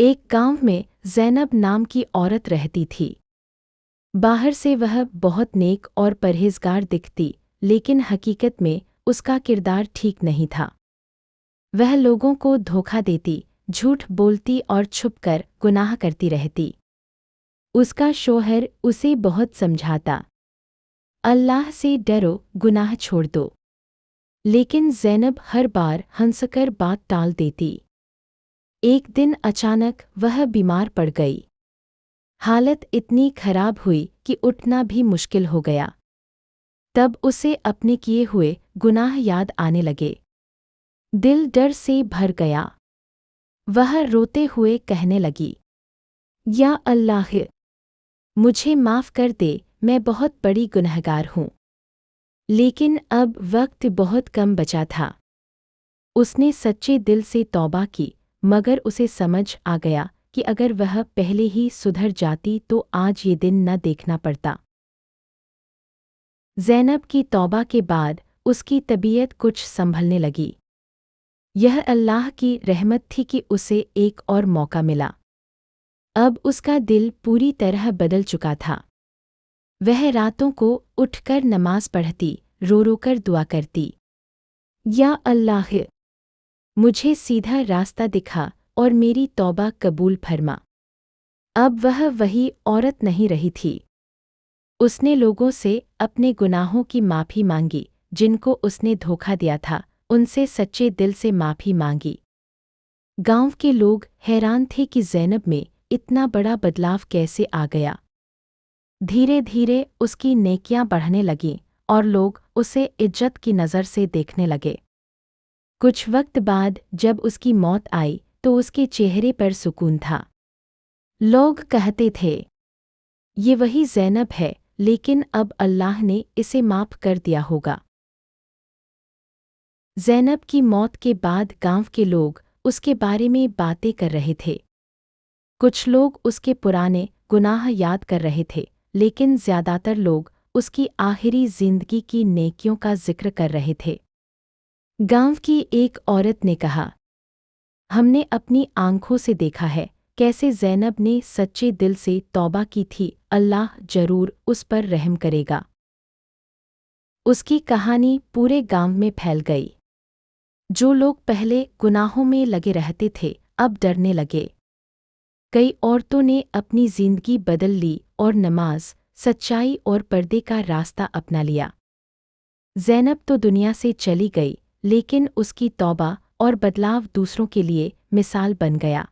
एक गांव में ज़ैनब नाम की औरत रहती थी। बाहर से वह बहुत नेक और परहेज़गार दिखती, लेकिन हकीकत में उसका किरदार ठीक नहीं था। वह लोगों को धोखा देती, झूठ बोलती और छुपकर गुनाह करती रहती। उसका शौहर उसे बहुत समझाता, अल्लाह से डरो, गुनाह छोड़ दो। लेकिन ज़ैनब हर बार हंसकर बात टाल देती। एक दिन अचानक वह बीमार पड़ गई। हालत इतनी खराब हुई कि उठना भी मुश्किल हो गया। तब उसे अपने किए हुए गुनाह याद आने लगे। दिल डर से भर गया। वह रोते हुए कहने लगी, या अल्लाह, मुझे माफ़ कर दे, मैं बहुत बड़ी गुनहगार हूँ। लेकिन अब वक्त बहुत कम बचा था। उसने सच्चे दिल से तौबा की, मगर उसे समझ आ गया कि अगर वह पहले ही सुधर जाती तो आज ये दिन न देखना पड़ता। ज़ैनब की तौबा के बाद उसकी तबीयत कुछ संभलने लगी। यह अल्लाह की रहमत थी कि उसे एक और मौका मिला। अब उसका दिल पूरी तरह बदल चुका था। वह रातों को उठकर नमाज पढ़ती, रो रो कर दुआ करती, या अल्लाह, मुझे सीधा रास्ता दिखा और मेरी तौबा कबूल फरमा। अब वह वही औरत नहीं रही थी। उसने लोगों से अपने गुनाहों की माफ़ी मांगी, जिनको उसने धोखा दिया था, उनसे सच्चे दिल से माफ़ी मांगी। गांव के लोग हैरान थे कि ज़ैनब में इतना बड़ा बदलाव कैसे आ गया। धीरे धीरे उसकी नेकियां बढ़ने लगीं और लोग उसे इज्जत की नज़र से देखने लगे। कुछ वक्त बाद जब उसकी मौत आई तो उसके चेहरे पर सुकून था। लोग कहते थे, ये वही ज़ैनब है, लेकिन अब अल्लाह ने इसे माफ़ कर दिया होगा। ज़ैनब की मौत के बाद गांव के लोग उसके बारे में बातें कर रहे थे। कुछ लोग उसके पुराने गुनाह याद कर रहे थे, लेकिन ज़्यादातर लोग उसकी आखिरी जिंदगी की नेकियों का जिक्र कर रहे थे। गांव की एक औरत ने कहा, हमने अपनी आंखों से देखा है कैसे ज़ैनब ने सच्चे दिल से तौबा की थी, अल्लाह जरूर उस पर रहम करेगा। उसकी कहानी पूरे गांव में फैल गई। जो लोग पहले गुनाहों में लगे रहते थे, अब डरने लगे। कई औरतों ने अपनी जिंदगी बदल ली और नमाज, सच्चाई और पर्दे का रास्ता अपना लिया। ज़ैनब तो दुनिया से चली गई, लेकिन उसकी तौबा और बदलाव दूसरों के लिए मिसाल बन गया।